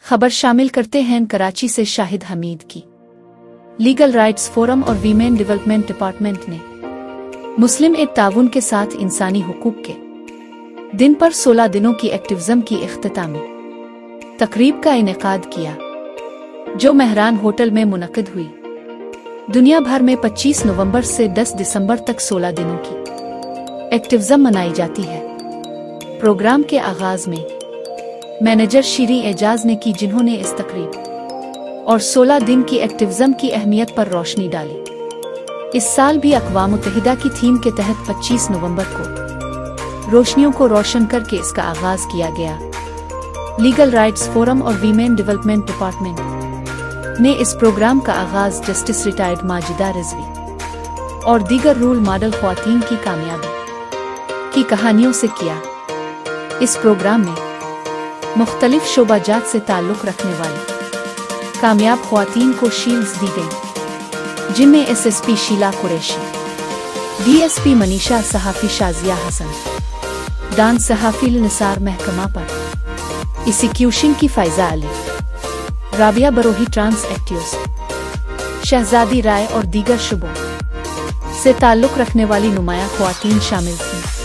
खबर शामिल करते हैं कराची से शाहिद हमीद की। लीगल राइट्स फोरम और वीमेन डेवलपमेंट डिपार्टमेंट ने मुस्लिम एड ताउन के साथ इंसानी हुकूक के दिन पर 16 दिनों की एक्टिविज्म की इख्तितामी तकरीब का इनेकाद किया, जो मेहरान होटल में मुनक़िद हुई। दुनिया भर में 25 नवंबर से 10 दिसंबर तक 16 दिनों की एक्टिविज्म मनाई जाती है। प्रोग्राम के आगाज में मैनेजर शीरी एजाज ने की, जिन्होंने इस तकरीब और 16 दिन की एक्टिविज्म की अहमियत पर रोशनी डाली। इस साल भी अक़वाम मुत्तहिदा की थीम के तहत 25 नवंबर को रोशनियों को रोशन करके इसका आगाज किया गया। लीगल राइट्स फोरम और वीमेन डेवलपमेंट डिपार्टमेंट ने इस प्रोग्राम का आगाज जस्टिस रिटायर्ड माजिदा रिजवी और दीगर रोल मॉडल ख्वातीन की कामयाबी की कहानियों से किया। इस प्रोग्राम में मुख्तलिफ शोबाजात से ताल्लुक़ रखने वाली कामयाब ख्वातीन को शील्ड्स दी गईं, जिनमें SSP शीला कुरैशी, DSP मनीषा, सहाफ़ी शाजिया हसन, डांस सहाफ़ी निसार महकमा पर इसिक्यूशन की फ़ायज़ा अली, राबिया बरोही ट्रांस एक्टिविस्ट, शहजादी राय और दीगर शुबों से ताल्लुक़ रखने वाली नुमाया ख्वातीन शामिल थीं।